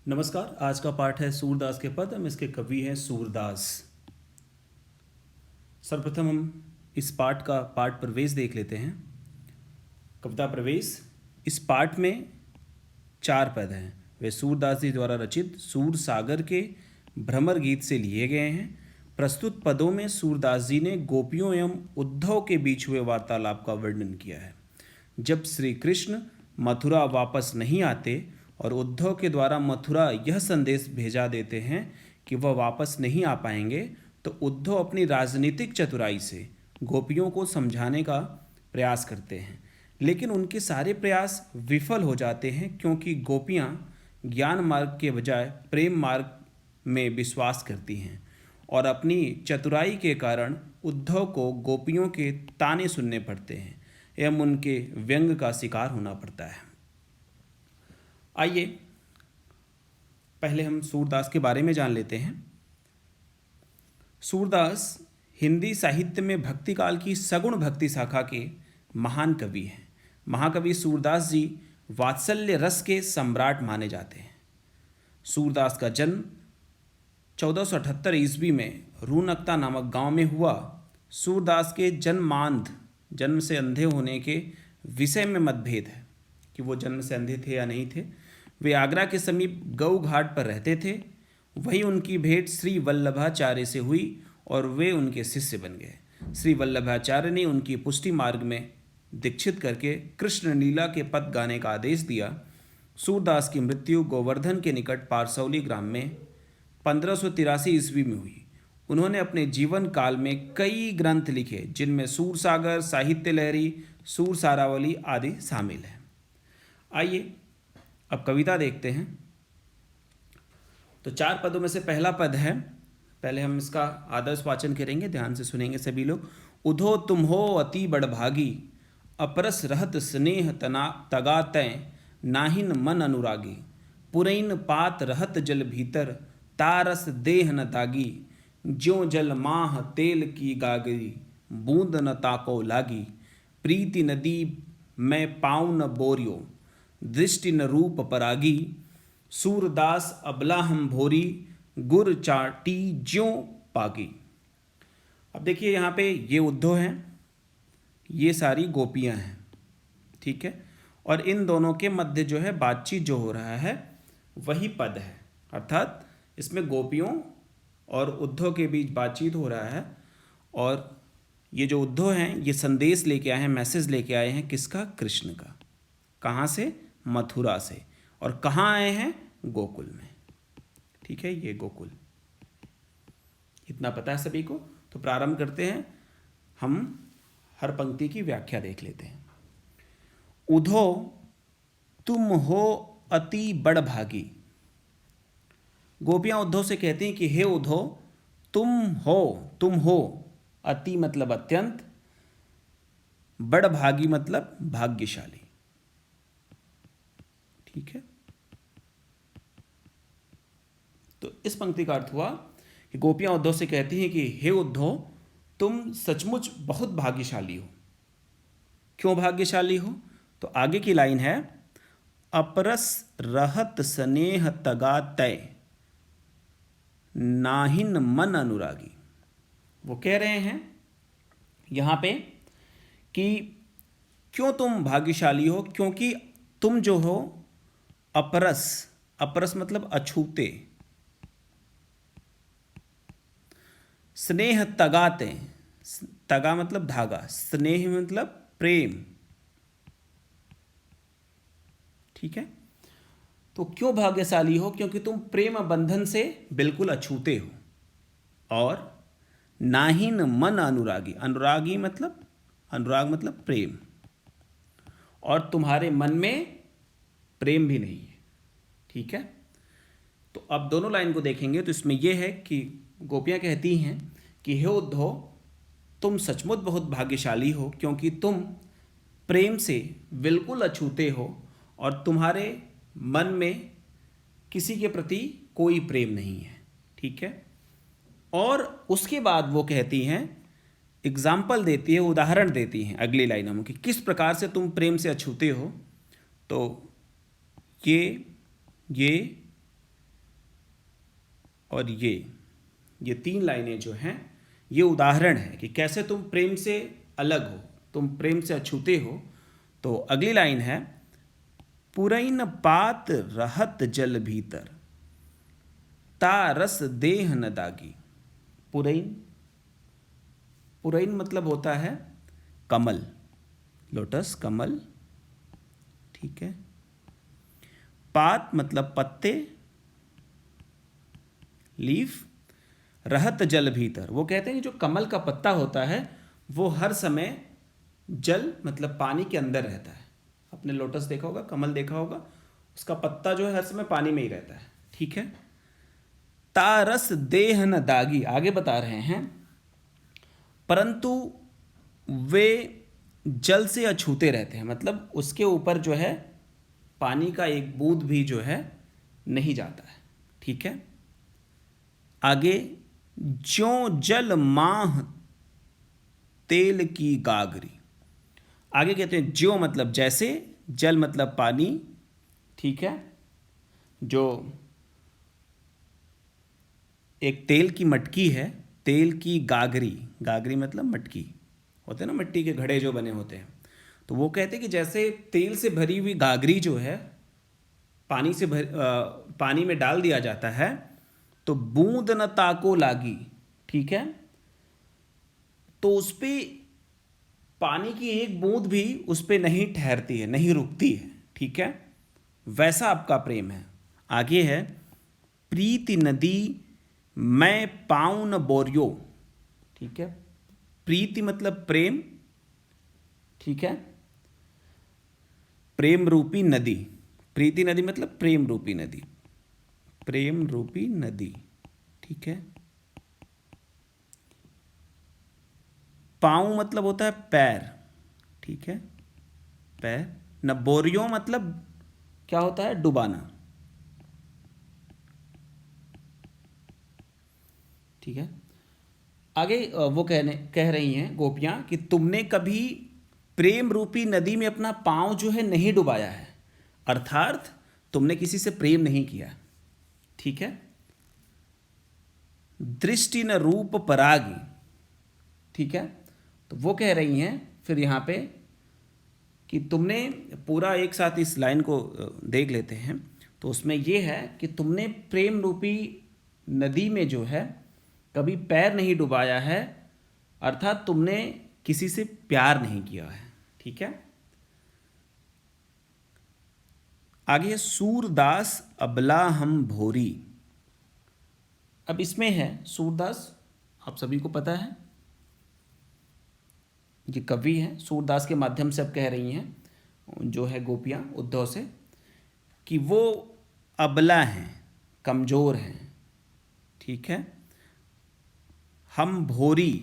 नमस्कार। आज का पाठ है सूरदास के पद। हम इसके कवि हैं सूरदास। सर्वप्रथम हम इस पाठ का पाठ प्रवेश देख लेते हैं। कविता प्रवेश। इस पाठ में 4 पद हैं। वे सूरदास जी द्वारा रचित सूर सागर के भ्रमर गीत से लिए गए हैं। प्रस्तुत पदों में सूरदास जी ने गोपियों एवं उद्धव के बीच हुए वार्तालाप का वर्णन किया है। जब श्री कृष्ण मथुरा वापस नहीं आते और उद्धव के द्वारा मथुरा यह संदेश भेजा देते हैं कि वह वापस नहीं आ पाएंगे, तो उद्धव अपनी राजनीतिक चतुराई से गोपियों को समझाने का प्रयास करते हैं, लेकिन उनके सारे प्रयास विफल हो जाते हैं क्योंकि गोपियां ज्ञान मार्ग के बजाय प्रेम मार्ग में विश्वास करती हैं और अपनी चतुराई के कारण उद्धव को गोपियों के ताने सुनने पड़ते हैं एवं उनके व्यंग का शिकार होना पड़ता है। आइए पहले हम सूरदास के बारे में जान लेते हैं। सूरदास हिंदी साहित्य में भक्ति काल की सगुण भक्ति शाखा के महान कवि हैं। महाकवि सूरदास जी वात्सल्य रस के सम्राट माने जाते हैं। सूरदास का जन्म 1478 ईस्वी में रूनकता नामक गांव में हुआ। सूरदास के जन्म से अंधे होने के विषय में मतभेद है कि वो जन्म से अंधे थे या नहीं थे। वे आगरा के समीप गऊ घाट पर रहते थे। वहीं उनकी भेंट श्री वल्लभाचार्य से हुई और वे उनके शिष्य बन गए। श्री वल्लभाचार्य ने उनकी पुष्टि मार्ग में दीक्षित करके कृष्ण लीला के पद गाने का आदेश दिया। सूरदास की मृत्यु गोवर्धन के निकट पारसौली ग्राम में 1583 ईस्वी में हुई। उन्होंने अपने जीवन काल में कई ग्रंथ लिखे, जिनमें सूरसागर, साहित्य लहरी, सूर सारावली आदि शामिल हैं। आइए अब कविता देखते हैं। तो 4 पदों में से पहला पद है, पहले हम इसका आदर्श वाचन करेंगे, ध्यान से सुनेंगे सभी लोग। उधो तुम हो अति बड़भागी, अपरस रहत स्नेह तगा तय, नाहिन मन अनुरागी, पुरैन पात रहत जल भीतर, तारस देह न दागी, ज्यों जल माह तेल की गागरी, बूंद न ताको लागी, प्रीति नदी मैं पाऊँ न बोरियो, दृष्टि न रूप परागी, सूरदास अबला हम भोरी, गुर चाटी ज्यों पागी। अब देखिए यहाँ पे ये उद्धव हैं, ये सारी गोपियाँ हैं, ठीक है। और इन दोनों के मध्य जो है बातचीत जो हो रहा है वही पद है, अर्थात इसमें गोपियों और उद्धव के बीच बातचीत हो रहा है। और ये जो उद्धव हैं ये संदेश लेके आए हैं, मैसेज लेके आए हैं, किसका? कृष्ण का। कहाँ से? मथुरा से। और कहाँ आए हैं? गोकुल में, ठीक है। ये गोकुल, इतना पता है सभी को। तो प्रारंभ करते हैं, हम हर पंक्ति की व्याख्या देख लेते हैं। उधो तुम हो अति बड़भागी। गोपियां उद्धव से कहती हैं कि हे उद्धव, तुम हो, अति मतलब अत्यंत, बड़भागी मतलब भाग्यशाली, ठीक है। तो इस पंक्ति का अर्थ हुआ कि गोपियां उद्धव से कहती हैं कि हे उद्धव, तुम सचमुच बहुत भाग्यशाली हो। क्यों भाग्यशाली हो? तो आगे की लाइन है, अपरस रहत स्नेह तगा तय, नाहिन मन अनुरागी। वो कह रहे हैं यहाँ पे कि क्यों तुम भाग्यशाली हो? क्योंकि तुम जो हो अपरस मतलब अछूते, स्नेह तगाते, तगा मतलब धागा, स्नेह मतलब प्रेम, ठीक है। तो क्यों भाग्यशाली हो? क्योंकि तुम प्रेम बंधन से बिल्कुल अछूते हो। और नाहिन मन अनुरागी, अनुराग मतलब प्रेम, और तुम्हारे मन में प्रेम भी नहीं है, ठीक है। तो अब दोनों लाइन को देखेंगे तो इसमें यह है कि गोपियां कहती हैं कि हे उद्धव, तुम सचमुच बहुत भाग्यशाली हो क्योंकि तुम प्रेम से बिल्कुल अछूते हो और तुम्हारे मन में किसी के प्रति कोई प्रेम नहीं है, ठीक है। और उसके बाद वो कहती हैं, एग्जाम्पल देती है, उदाहरण देती हैं अगली लाइनों में कि किस प्रकार से तुम प्रेम से अछूते हो। तो ये और ये 3 लाइनें जो हैं ये उदाहरण है कि कैसे तुम प्रेम से अलग हो, तुम प्रेम से अछूते हो। तो अगली लाइन है, पुरैन पात रहत जल भीतर, ता रस देह न दागी। पुरैन, पुरैन मतलब होता है कमल, लोटस, कमल, ठीक है। पात मतलब पत्ते, लीफ, रहत जल भीतर, वो कहते हैं कि जो कमल का पत्ता होता है वो हर समय जल मतलब पानी के अंदर रहता है। आपने लोटस देखा होगा, कमल देखा होगा, उसका पत्ता जो है हर समय पानी में ही रहता है, ठीक है। तारस देह न दागी, आगे बता रहे हैं, परंतु वे जल से अछूते रहते हैं, मतलब उसके ऊपर जो है पानी का एक बूंद भी जो है नहीं जाता है, ठीक है। आगे, ज्यों जल माह तेल की गागरी। आगे कहते हैं ज्यों मतलब जैसे, जल मतलब पानी, ठीक है। जो एक तेल की मटकी है, तेल की गागरी, गागरी मतलब मटकी, होते हैं ना मिट्टी के घड़े जो बने होते हैं। तो वो कहते हैं कि जैसे तेल से भरी हुई गागरी जो है पानी में डाल दिया जाता है तो बूंद न ताको लागी, ठीक है। तो उस पे पानी की एक बूंद भी उस पे नहीं ठहरती है, नहीं रुकती है, ठीक है। वैसा आपका प्रेम है। आगे है, प्रीति नदी मैं पाऊं न बोरियो, ठीक है। प्रीति मतलब प्रेम, ठीक है। प्रेम रूपी नदी, प्रीति नदी मतलब प्रेम रूपी नदी, प्रेम रूपी नदी, ठीक है। पाँव मतलब होता है पैर, ठीक है, पैर। न बोरियो मतलब क्या होता है, डुबाना, ठीक है। आगे वो कह रही हैं गोपियाँ कि तुमने कभी प्रेम रूपी नदी में अपना पाँव जो है नहीं डुबाया है, अर्थात तुमने किसी से प्रेम नहीं किया, ठीक है। दृष्टि न रूप परागी, ठीक है। तो वो कह रही हैं फिर यहाँ पे कि तुमने पूरा एक साथ इस लाइन को देख लेते हैं। तो उसमें ये है कि तुमने प्रेम रूपी नदी में जो है कभी पैर नहीं डुबाया है, अर्थात तुमने किसी से प्यार नहीं किया है, ठीक है। आगे, सूरदास अबला हम भोरी। अब इसमें है सूरदास, आप सभी को पता है ये कवि हैं, सूरदास के माध्यम से अब कह रही हैं जो है गोपियाँ उद्धव से कि वो अबला हैं, कमज़ोर हैं, ठीक है। हम भोरी,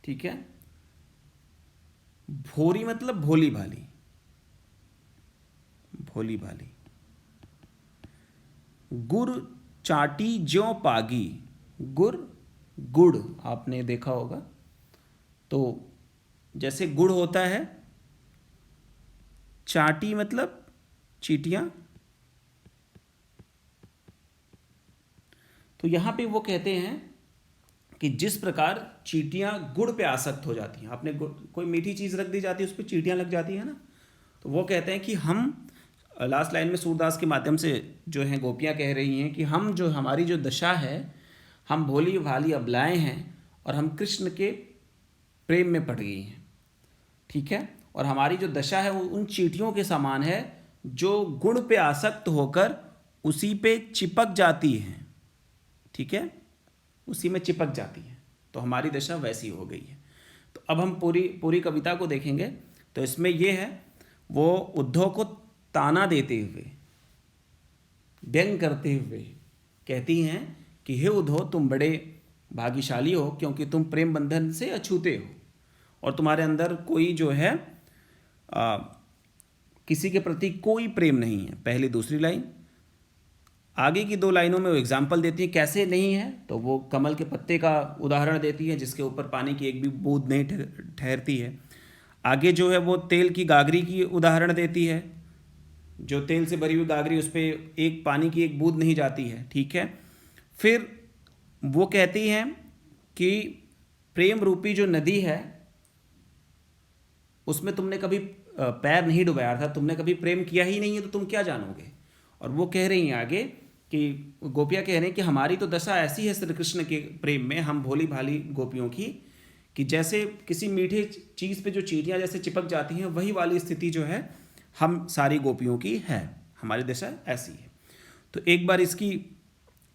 ठीक है। भोरी मतलब भोली भाली, भोली भाली। गुर चाटी ज्यों पागी, गुर, गुड़ आपने देखा होगा, तो जैसे गुड़ होता है, चाटी मतलब चींटियां। तो यहां पे वो कहते हैं कि जिस प्रकार चींटियां गुड़ पे आसक्त हो जाती हैं, आपने कोई मीठी चीज़ रख दी जाती है उस पर चींटियां लग जाती हैं ना, तो वो कहते हैं कि हम, लास्ट लाइन में सूरदास के माध्यम से जो हैं गोपियां कह रही हैं कि हम जो, हमारी जो दशा है, हम भोली भाली अबलाएं हैं और हम कृष्ण के प्रेम में पड़ गई हैं, ठीक है। और हमारी जो दशा है वो उन चींटियों के समान है जो गुण पे आसक्त होकर उसी पे चिपक जाती हैं, ठीक है, उसी में चिपक जाती हैं। तो हमारी दशा वैसी हो गई है। तो अब हम पूरी कविता को देखेंगे। तो इसमें यह है, वो उद्धव को ताना देते हुए, व्यंग करते हुए कहती हैं कि हे उद्धव, तुम बड़े भाग्यशाली हो क्योंकि तुम प्रेम बंधन से अछूते हो और तुम्हारे अंदर कोई जो है किसी के प्रति कोई प्रेम नहीं है। पहली दूसरी लाइन, आगे की 2 लाइनों में वो एग्जाम्पल देती है कैसे नहीं है। तो वो कमल के पत्ते का उदाहरण देती है जिसके ऊपर पानी की एक भी बूंद नहीं ठहरती है। आगे जो है वो तेल की गागरी की उदाहरण देती है, जो तेल से भरी हुई गागरी, उस पर एक पानी की एक बूंद नहीं जाती है, ठीक है। फिर वो कहती हैं कि प्रेम रूपी जो नदी है उसमें तुमने कभी पैर नहीं डुबाया था, तुमने कभी प्रेम किया ही नहीं है, तो तुम क्या जानोगे। और वो कह रही हैं आगे कि गोपियाँ कह रही हैं कि हमारी तो दशा ऐसी है श्री कृष्ण के प्रेम में, हम भोली भाली गोपियों की, कि जैसे किसी मीठे चीज़ पे जो चींटियाँ जैसे चिपक जाती हैं, वही वाली स्थिति जो है हम सारी गोपियों की है, हमारी दशा ऐसी है। तो एक बार इसकी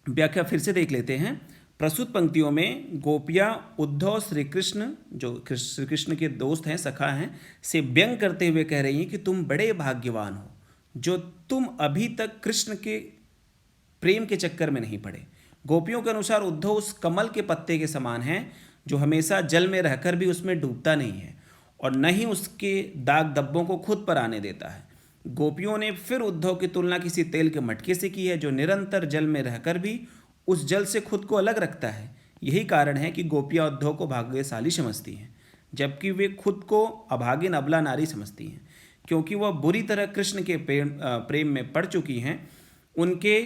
व्याख्या फिर से देख लेते हैं। प्रस्तुत पंक्तियों में गोपियाँ उद्धव श्री कृष्ण, जो श्री कृष्ण के दोस्त हैं, सखा हैं, से व्यंग करते हुए कह रही हैं कि तुम बड़े भाग्यवान हो जो तुम अभी तक कृष्ण के प्रेम के चक्कर में नहीं पड़े। गोपियों के अनुसार उद्धव उस कमल के पत्ते के समान है जो हमेशा जल में रहकर भी उसमें डूबता नहीं है और न ही उसके दाग धब्बों को खुद पर आने देता है। गोपियों ने फिर उद्धव की तुलना किसी तेल के मटके से की है जो निरंतर जल में रहकर भी उस जल से खुद को अलग रखता है। यही कारण है कि गोपियाँ उद्धव को भाग्यशाली समझती हैं, जबकि वे खुद को अभागिन अबला नारी समझती हैं, क्योंकि वह बुरी तरह कृष्ण के प्रेम में पड़ चुकी हैं। उनके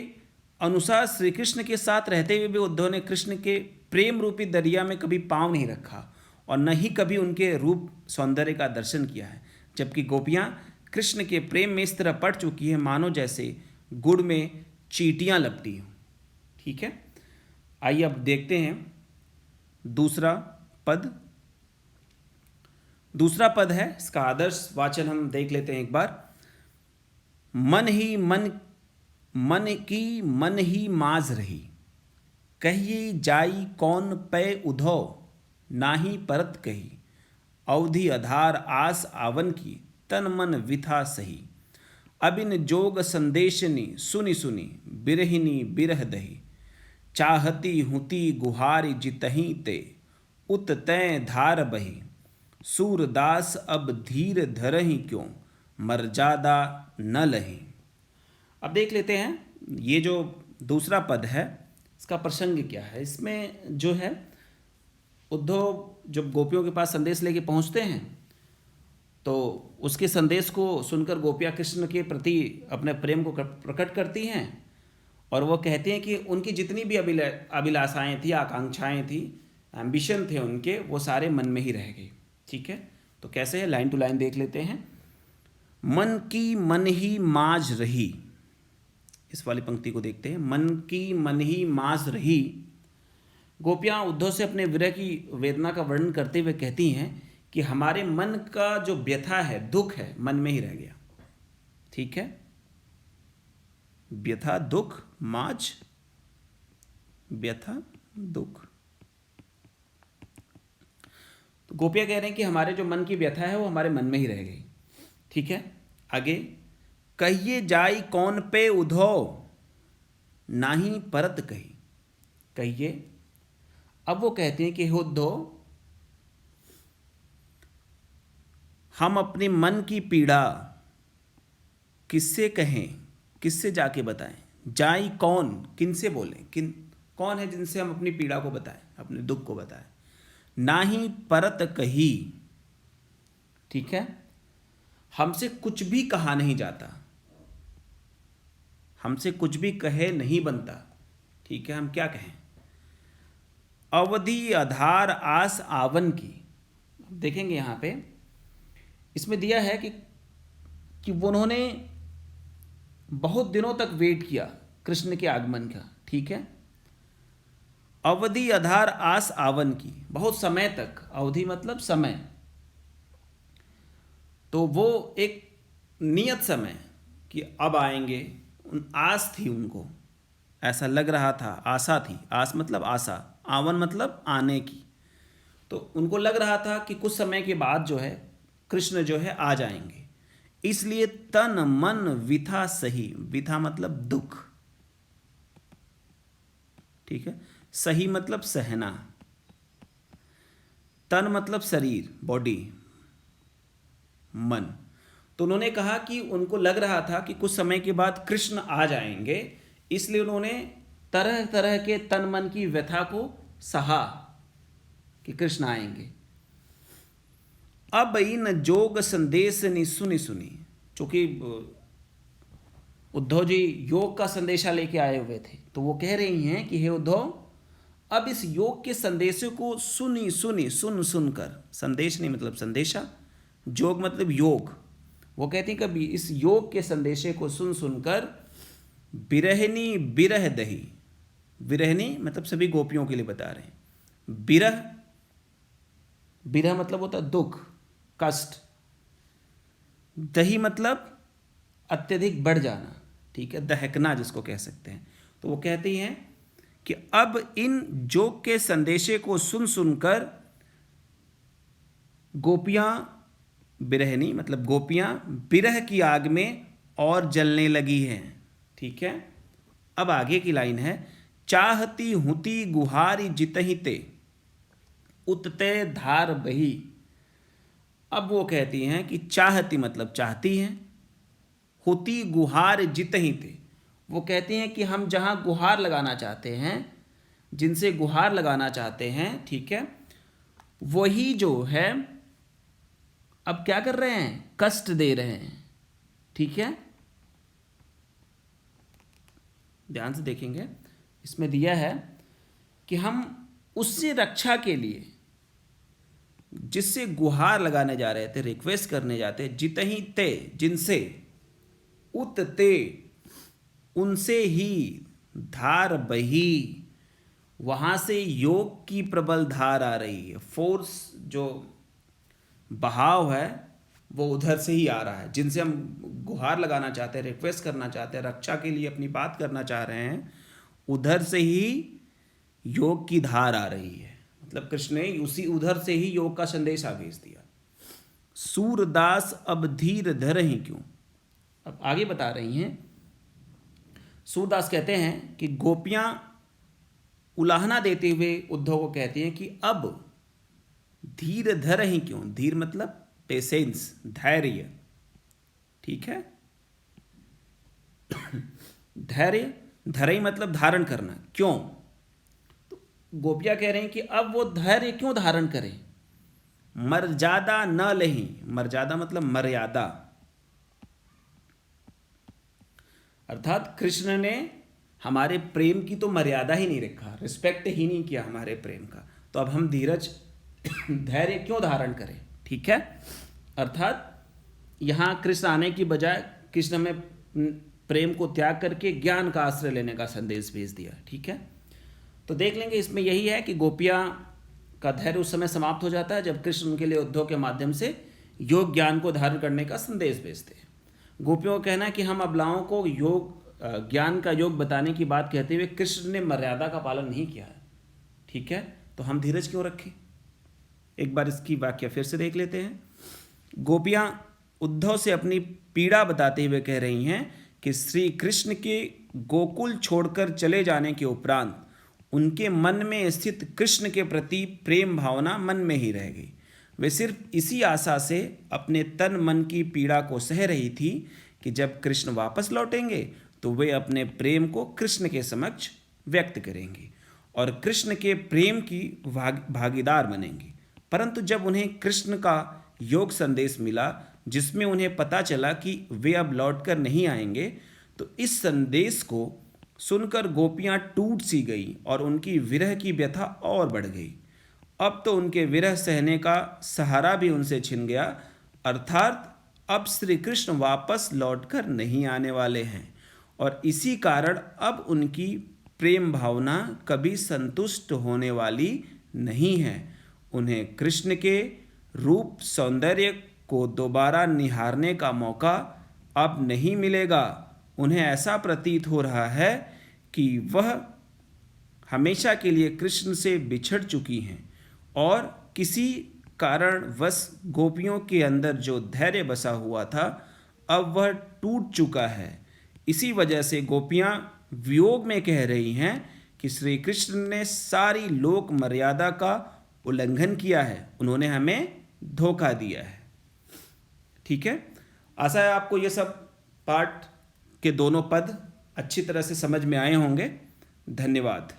अनुसार श्री कृष्ण के साथ रहते हुए भी उद्धव ने कृष्ण के प्रेम रूपी दरिया में कभी पाँव नहीं रखा और न ही कभी उनके रूप सौंदर्य का दर्शन किया है, जबकि गोपियाँ कृष्ण के प्रेम में इस तरह पड़ चुकी हैं मानो जैसे गुड़ में चींटियाँ लपटी हों। ठीक है, आइए अब देखते हैं दूसरा पद। दूसरा पद है, इसका आदर्श वाचन हम देख लेते हैं एक बार। मन ही मन की मन ही माज रही, कहिए जाई कौन पै उधौ, नाही परत कही, अवधि आधार आस आवन की, तन मन विथा सही। अबिन जोग संदेशनी सुनि सुनि, बिरहिनी बिरह दही, चाहती हुती गुहारी जितहीं ते, उत तैं धार बही, सूरदास अब धीर धरहि क्यों, मर्यादा न लही। अब देख लेते हैं ये जो दूसरा पद है इसका प्रसंग क्या है। इसमें जो है उद्धव जब गोपियों के पास संदेश लेके पहुंचते हैं तो उसके संदेश को सुनकर गोपियाँ कृष्ण के प्रति अपने प्रेम को प्रकट करती हैं और वो कहती हैं कि उनकी जितनी भी अभिलाषाएं थी, आकांक्षाएं थी, एम्बिशन थे उनके, वो सारे मन में ही रह गए। ठीक है, तो कैसे है, लाइन टू लाइन देख लेते हैं। मन की मन ही माज रही, इस वाली पंक्ति को देखते हैं। मन की मन ही माज रही, गोपियाँ उद्धव से अपने विरह की वेदना का वर्णन करते हुए कहती हैं कि हमारे मन का जो व्यथा है, दुख है, मन में ही रह गया। ठीक है, व्यथा दुख, माज व्यथा दुख। तो गोपियाँ कह रहे हैं कि हमारे जो मन की व्यथा है वो हमारे मन में ही रह गई। ठीक है, आगे, कहिए जाई कौन पे उधो, नाही परत कही। कहिए, अब वो कहते हैं कि उद्धव, हम अपने मन की पीड़ा किससे कहें, किससे जाके बताएं। जाई कौन, किन से बोलें, कौन है जिनसे हम अपनी पीड़ा को बताएं, अपने दुख को बताएं। ना ही परत कही, ठीक है, हमसे कुछ भी कहा नहीं जाता, हमसे कुछ भी कहे नहीं बनता। ठीक है, हम क्या कहें। अवधि आधार आस आवन की, देखेंगे यहाँ पे इसमें दिया है कि उन्होंने बहुत दिनों तक वेट किया कृष्ण के आगमन का। ठीक है, अवधि आधार आस आवन की, बहुत समय तक, अवधि मतलब समय, तो वो एक नियत समय कि अब आएंगे, आस थी उनको, ऐसा लग रहा था, आशा थी, आस मतलब आशा, आवन मतलब आने की। तो उनको लग रहा था कि कुछ समय के बाद जो है कृष्ण जो है आ जाएंगे, इसलिए तन मन विथा सही, विथा मतलब दुख। ठीक है, सही मतलब सहना, तन मतलब शरीर, बॉडी, मन। तो उन्होंने कहा कि उनको लग रहा था कि कुछ समय के बाद कृष्ण आ जाएंगे, इसलिए उन्होंने तरह तरह के तन मन की व्यथा को सहा कि कृष्ण आएंगे। अब इन जोग संदेश नि सुनी सुनी, चूंकि उद्धव जी योग का संदेशा लेके आए हुए थे, तो वो कह रही हैं कि हे उद्धव, अब इस योग के संदेशों को सुनकर, संदेश नहीं मतलब संदेशा, जोग मतलब योग, वो कहती हैं कभी इस योग के संदेशे को सुनकर बिरहनी बिरह दही, विरहनी मतलब सभी गोपियों के लिए बता रहे हैं, बिरह, बिरह मतलब होता है दुख, कष्ट, दही मतलब अत्यधिक बढ़ जाना, ठीक है, दहकना जिसको कह सकते हैं। तो वो कहती हैं कि अब इन जोग के संदेशे को सुनकर गोपियां, बिरहनी मतलब गोपियां बिरह की आग में और जलने लगी हैं, ठीक है। अब आगे की लाइन है, चाहती हुती गुहारी जितहि ते उतते धार बही। अब वो कहती हैं कि चाहती मतलब चाहती हैं, हुती गुहार जितहि ते, वो कहती हैं कि हम जहाँ गुहार लगाना चाहते हैं, जिनसे गुहार लगाना चाहते हैं, ठीक है, वही जो है अब क्या कर रहे हैं, कष्ट दे रहे हैं, ठीक है। ध्यान से देखेंगे, इसमें दिया है कि हम उससे रक्षा के लिए जिससे गुहार लगाने जा रहे थे, रिक्वेस्ट करने जाते, जितहि ते जिनसे, उत ते उनसे ही, धार बही वहां से योग की प्रबल धार आ रही है, फोर्स जो बहाव है वो उधर से ही आ रहा है, जिनसे हम गुहार लगाना चाहते हैं, रिक्वेस्ट करना चाहते हैं, रक्षा के लिए अपनी बात करना चाह रहे हैं, उधर से ही योग की धार आ रही है। मतलब कृष्ण ने उसी उधर से ही योग का संदेश भेज दिया। सूरदास अब धीर धरहि क्यों, अब आगे बता रही हैं, सूरदास कहते हैं कि गोपियां उलाहना देते हुए उद्धव को कहती हैं कि अब धीर धरहि क्यों, धीर मतलब पेशेंस, धैर्य, ठीक है, धैर्य, धरहि मतलब धारण करना, क्यों, तो गोपियां कह रहे हैं कि अब वो धैर्य क्यों धारण करें, मर्यादा न लही, मर्यादा मतलब मर्यादा, अर्थात कृष्ण ने हमारे प्रेम की तो मर्यादा ही नहीं रखा, रिस्पेक्ट ही नहीं किया हमारे प्रेम का, तो अब हम धीरज धैर्य क्यों धारण करें, ठीक है। अर्थात यहाँ कृष्ण आने की बजाय कृष्ण में प्रेम को त्याग करके ज्ञान का आश्रय लेने का संदेश भेज दिया, ठीक है। तो देख लेंगे इसमें यही है कि गोपियाँ का धैर्य उस समय समाप्त हो जाता है जब कृष्ण उनके लिए उद्धव के माध्यम से योग ज्ञान को धारण करने का संदेश भेजते हैं। गोपियों का कहना है कि हम अबलाओं को योग ज्ञान का योग बताने की बात कहते हुए कृष्ण ने मर्यादा का पालन नहीं किया है, ठीक है, तो हम धीरज क्यों रखें। एक बार इसकी व्याख्या फिर से देख लेते हैं। गोपियाँ उद्धव से अपनी पीड़ा बताते हुए कह रही हैं कि श्री कृष्ण के गोकुल छोड़कर चले जाने के उपरांत उनके मन में स्थित कृष्ण के प्रति प्रेम भावना मन में ही रह गई। वे सिर्फ इसी आशा से अपने तन मन की पीड़ा को सह रही थी कि जब कृष्ण वापस लौटेंगे तो वे अपने प्रेम को कृष्ण के समक्ष व्यक्त करेंगी और कृष्ण के प्रेम की भागीदार बनेंगी। परंतु जब उन्हें कृष्ण का योग संदेश मिला जिसमें उन्हें पता चला कि वे अब लौटकर नहीं आएंगे, तो इस संदेश को सुनकर गोपियां टूट सी गई और उनकी विरह की व्यथा और बढ़ गई। अब तो उनके विरह सहने का सहारा भी उनसे छिन गया, अर्थात अब श्री कृष्ण वापस लौटकर नहीं आने वाले हैं और इसी कारण अब उनकी प्रेम भावना कभी संतुष्ट होने वाली नहीं है। उन्हें कृष्ण के रूप सौंदर्य को दोबारा निहारने का मौका अब नहीं मिलेगा। उन्हें ऐसा प्रतीत हो रहा है कि वह हमेशा के लिए कृष्ण से बिछड़ चुकी हैं और किसी कारणवश गोपियों के अंदर जो धैर्य बसा हुआ था अब वह टूट चुका है। इसी वजह से गोपियाँ वियोग में कह रही हैं कि श्री कृष्ण ने सारी लोक मर्यादा का उल्लंघन किया है, उन्होंने हमें धोखा दिया है। ठीक है, आशा है आपको ये सब पाठ के दोनों पद अच्छी तरह से समझ में आए होंगे। धन्यवाद।